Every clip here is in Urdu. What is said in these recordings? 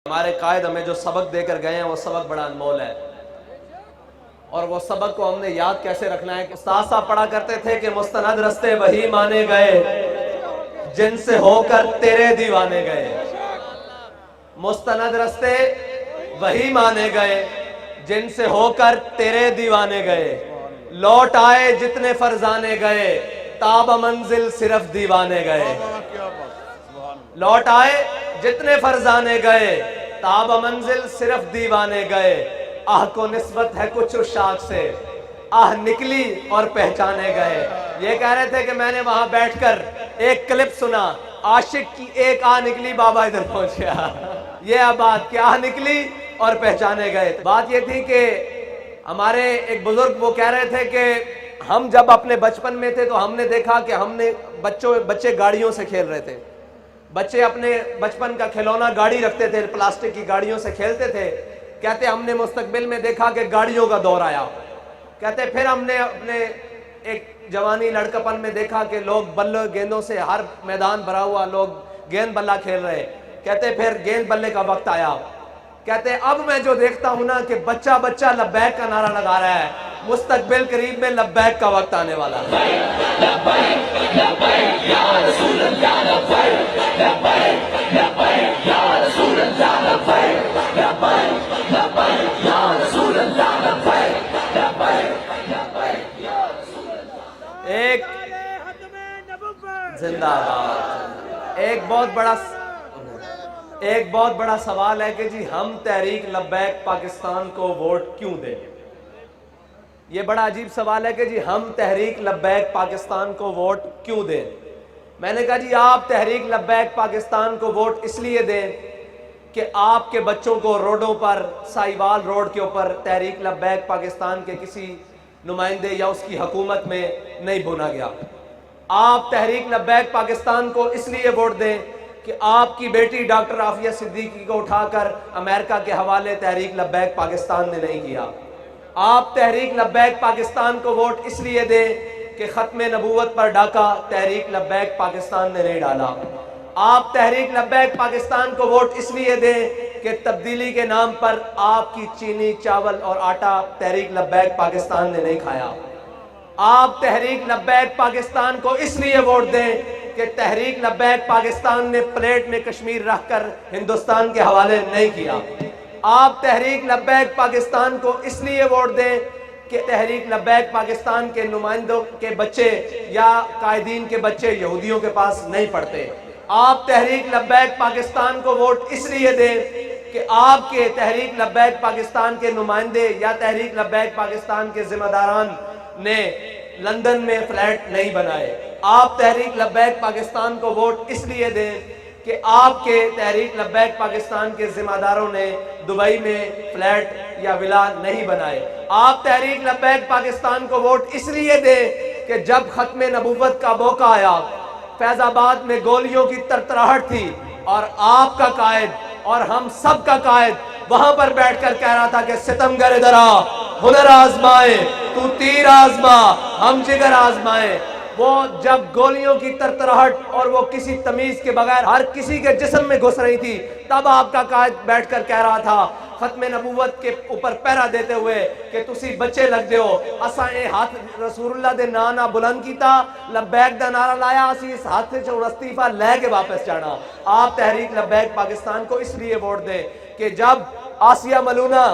ہمارے قائد ہمیں جو سبق دے کر گئے ہیں وہ سبق بڑا انمول ہے، اور وہ سبق کو ہم نے یاد کیسے رکھنا ہے کہ استاد صاحب پڑھا کرتے تھے کہ مستند رستے وہی مانے گئے جن سے ہو کر تیرے دیوانے گئے۔ مستند رستے وہی مانے گئے جن سے ہو کر تیرے دیوانے گئے، لوٹ آئے جتنے فرزانے گئے تاب منزل صرف دیوانے گئے۔ لوٹ آئے جتنے فرزانے گئے تاب منزل صرف دیوانے گئے، آہ کو نسبت ہے کچھ عشاق سے، آہ نکلی اور پہچانے گئے۔ یہ کہہ رہے تھے کہ میں نے وہاں بیٹھ کر ایک کلپ سنا، عاشق کی ایک آہ نکلی بابا ادھر پہنچ گیا۔ یہ بات کہ آہ نکلی اور پہچانے گئے۔ بات یہ تھی کہ ہمارے ایک بزرگ وہ کہہ رہے تھے کہ ہم جب اپنے بچپن میں تھے تو ہم نے دیکھا کہ ہم نے بچے گاڑیوں سے کھیل رہے تھے، بچے اپنے بچپن کا کھلونا گاڑی رکھتے تھے، پلاسٹک کی گاڑیوں سے کھیلتے تھے۔ کہتے ہم نے مستقبل میں دیکھا کہ گاڑیوں کا دور آیا۔ کہتے پھر ہم نے اپنے ایک جوانی لڑکپن میں دیکھا کہ لوگ بلے گیندوں سے ہر میدان بھرا ہوا، لوگ گیند بلہ کھیل رہے۔ کہتے پھر گیند بلے کا وقت آیا۔ کہتے اب میں جو دیکھتا ہوں نا کہ بچہ بچہ لبیک کا نعرہ لگا رہا ہے، مستقبل قریب میں لبیک کا وقت آنے والا ہے۔ ایک زندہ باد ایک بہت بڑا سوال ہے کہ جی ہم تحریک لبیک پاکستان کو ووٹ کیوں دیں؟ یہ بڑا عجیب سوال ہے کہ جی ہم تحریک لبیک پاکستان کو ووٹ کیوں دیں؟ میں نے کہا جی آپ تحریک لبیک پاکستان کو ووٹ اس لیے دیں کہ آپ کے بچوں کو روڈوں پر، سائیوال روڈ کے اوپر تحریک لبیک پاکستان کے کسی نمائندے یا اس کی حکومت میں نہیں بھونا گیا۔ آپ تحریک لبیک پاکستان کو اس لیے ووٹ دیں کہ آپ کی بیٹی ڈاکٹر عافیہ صدیقی کو اٹھا کر امریکہ کے حوالے تحریک لبیک پاکستان نے نہیں کیا۔ آپ تحریک لبیک پاکستان کو ووٹ اس لیے دیں کہ ختم نبوت پر ڈاکہ تحریک لبیک پاکستان نے نہیں ڈالا۔ آپ تحریک لبیک پاکستان کو ووٹ اس لیے دیں کہ تبدیلی کے نام پر آپ کی چینی، چاول اور آٹا تحریک لبیک پاکستان نے نہیں کھایا۔ آپ تحریک لبیک پاکستان کو اس لیے ووٹ دیں کہ تحریک لبیک پاکستان نے پلیٹ میں کشمیر رکھ کر ہندوستان کے حوالے نہیں کیا۔ آپ تحریک لبیک پاکستان کو اس لیے ووٹ دیں کہ تحریک لبیک پاکستان کے نمائندوں کے بچے یا قائدین کے بچے یہودیوں کے پاس نہیں پڑھتے۔ آپ تحریک لبیک پاکستان کو ووٹ اس لیے دیں کہ آپ کے تحریک لبیک پاکستان کے نمائندے یا تحریک لبیک پاکستان کے ذمہ داران نے لندن میں فلیٹ نہیں بنائے۔ آپ تحریک لبیک پاکستان کو ووٹ اس لیے دیں کہ آپ کے تحریک لبیک پاکستان کے ذمہ داروں نے دبئی میں فلیٹ یا ولا نہیں بنائے۔ آپ تحریک لبیک پاکستان کو ووٹ اس لیے دیں کہ جب ختم نبوت کا موقع آیا، فیض آباد میں گولیوں کی ترتراہٹ تھی اور آپ کا قائد اور ہم سب کا قائد وہاں پر بیٹھ کر کہہ رہا تھا کہ ستمگر ادھر آ، ہنر آزمائے، تو تیر آزما، ہم جگر آزمائے۔ وہ جب گولیوں کی ترتراہٹ اور وہ کسی تمیز کے بغیر ہر کسی کے جسم میں گھس رہی تھی، تب آپ کا قائد بیٹھ کر کہہ رہا تھا ختم نبوت کے اوپر پہرا دیتے ہوئے کہ تسی بچے لگ دیو، اساں اے ہاتھ رسول اللہ دے نانا بلند کیتا، لبیک دا نعرہ لایا، اسی اس ہاتھ سے استعفیٰ لے کے واپس جانا۔ آپ تحریک لبیک پاکستان کو اس لیے ووٹ دیں کہ جب آسیہ ملونہ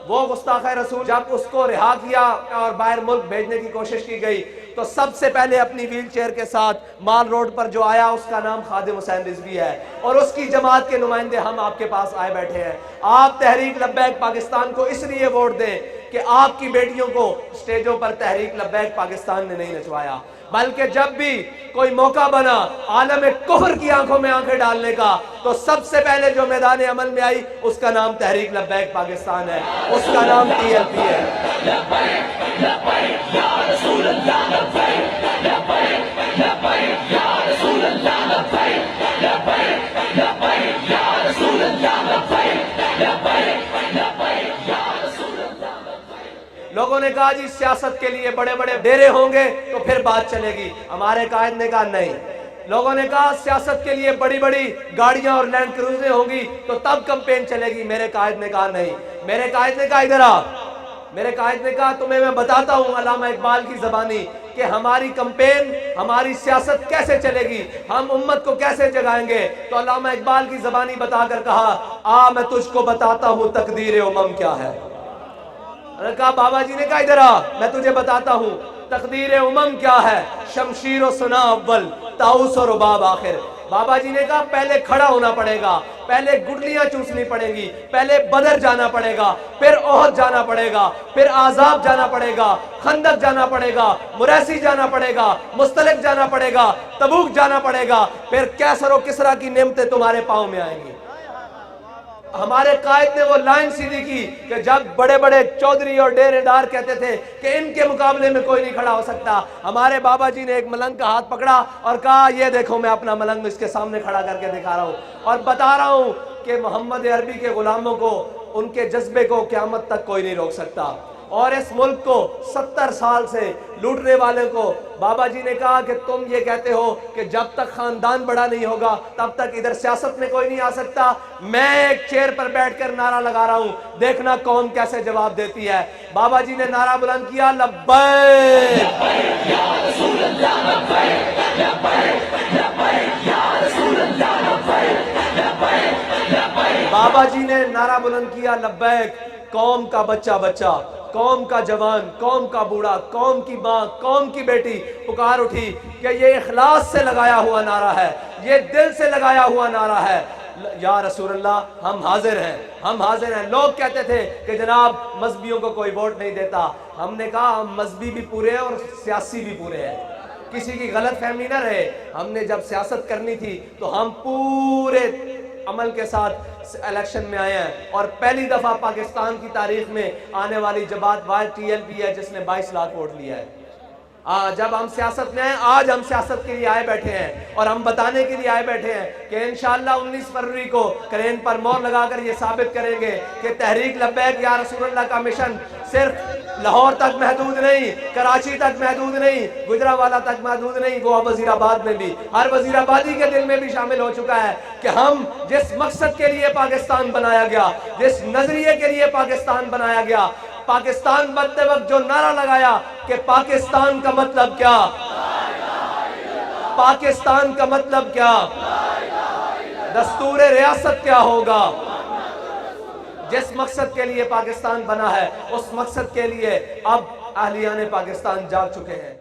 وہ گستاخ رسول جب اس کو رہا کیا اور باہر ملک بھیجنے کی کوشش کی گئی تو سب سے پہلے اپنی ویل چیئر کے ساتھ مال روڈ پر جو آیا اس کا نام خادم حسین رضوی ہے، اور اس کی جماعت کے نمائندے ہم آپ کے پاس آئے بیٹھے ہیں۔ آپ تحریک لبیک پاکستان کو اس لیے ووٹ دیں کہ آپ کی بیٹیوں کو سٹیجوں پر تحریک لبیک پاکستان نے نہیں نچوایا، بلکہ جب بھی کوئی موقع بنا عالم کفر کی آنکھوں میں آنکھیں ڈالنے کا تو سب سے پہلے جو میدان عمل میں آئی اس کا نام تحریک لبیک پاکستان ہے، اس کا نام TLP ہے۔ لوگوں نے کہا جی سیاست کے لیے بڑے بڑے ڈیرے ہوں گے تو پھر بات چلے گی۔ ہمارے قائد نے کہا نہیں، لوگوں نے کہا سیاست کے لیے بڑی بڑی گاڑیاں اور لینڈ کروزریں ہوں گی تو تب کمپین چلے گی. میرے قائد نے کہا نہیں. میرے قائد نے کہا ادھر آ. میرے قائد نے کہا تمہیں میں بتاتا ہوں علامہ اقبال کی زبانی کہ ہماری کمپین، ہماری سیاست کیسے چلے گی، ہم امت کو کیسے جگائیں گے. تو علامہ اقبال کی زبانی بتا کر کہا آ میں تجھ کو بتاتا ہوں تقدیر امم کیا ہے. کہا بابا جی نے کہا ادھر آ میں تجھے بتاتا ہوں تقدیر امم کیا ہے. شمشیر و سنا اول، طاؤس و رباب آخر. بابا جی نے کہا پہلے کھڑا ہونا پڑے گا، پہلے گٹلیاں چوسنی پڑیں گی، پہلے بدر جانا پڑے گا، پھر احد جانا پڑے گا، پھر احزاب جانا پڑے گا، خندق جانا پڑے گا، مریسی جانا پڑے گا، مستلق جانا پڑے گا، تبوک جانا پڑے گا، پھر کیسر و کسرا کی نعمتیں تمہارے پاؤں میں آئیں گی. ہمارے قائد نے وہ لائن سیدھی کی کہ جب بڑے بڑے چودھری اور ڈیرے دار کہتے تھے کہ ان کے مقابلے میں کوئی نہیں کھڑا ہو سکتا، ہمارے بابا جی نے ایک ملنگ کا ہاتھ پکڑا اور کہا یہ دیکھو میں اپنا ملنگ اس کے سامنے کھڑا کر کے دکھا رہا ہوں اور بتا رہا ہوں کہ محمد عربی کے غلاموں کو، ان کے جذبے کو قیامت تک کوئی نہیں روک سکتا. اور اس ملک کو 70 سال سے لوٹنے والے کو بابا جی نے کہا کہ تم یہ کہتے ہو کہ جب تک خاندان بڑا نہیں ہوگا تب تک ادھر سیاست میں کوئی نہیں آ سکتا. میں ایک چیئر پر بیٹھ کر نعرہ لگا رہا ہوں، دیکھنا قوم کیسے جواب دیتی ہے. بابا جی نے نعرہ بلند کیا لبیک لبیک یا رسول اللہ، لبیک لبیک لبیک یا رسول اللہ، لبیک لبیک لبیک. بابا جی نے نعرہ بلند کیا لبیک. قوم کا بچہ بچہ، قوم کا جوان، قوم کا بوڑھا، قوم کی ماں، قوم کی بیٹی پکار اٹھی کہ یہ اخلاص سے لگایا ہوا نعرہ ہے، یہ دل سے لگایا ہوا نعرہ ہے. یا رسول اللہ ہم حاضر ہیں، ہم حاضر ہیں. لوگ کہتے تھے کہ جناب مذہبیوں کو کوئی ووٹ نہیں دیتا. ہم نے کہا ہم مذہبی بھی پورے ہیں اور سیاسی بھی پورے ہیں، کسی کی غلط فہمی نہ رہے. ہم نے جب سیاست کرنی تھی تو ہم پورے عمل کے ساتھ الیکشن میں آئے ہیں اور پہلی دفعہ پاکستان کی تاریخ میں آنے والی جماعت واحد TLP ہے جس نے 22 لاکھ ووٹ لیا ہے. جب ہم سیاست میں آئے، آج ہم سیاست کے لیے آئے بیٹھے ہیں اور ہم بتانے کے لیے آئے بیٹھے ہیں کہ انشاءاللہ 19 فروری کو کرین پر مور لگا کر یہ ثابت کریں گے کہ تحریک لبیک یا رسول اللہ کا مشن صرف لاہور تک محدود نہیں، کراچی تک محدود نہیں، گجرانوالہ تک محدود نہیں، وہ وزیر آباد میں بھی، ہر وزیر آبادی کے دل میں بھی شامل ہو چکا ہے کہ ہم جس مقصد کے لیے پاکستان بنایا گیا، جس نظریے کے لیے پاکستان بنایا گیا، پاکستان بنتے وقت جو نعرہ لگایا کہ پاکستان کا مطلب کیا، پاکستان کا مطلب کیا، دستور ریاست کیا ہوگا، جس مقصد کے لیے پاکستان بنا ہے اس مقصد کے لیے اب اہلیان پاکستان جاگ چکے ہیں.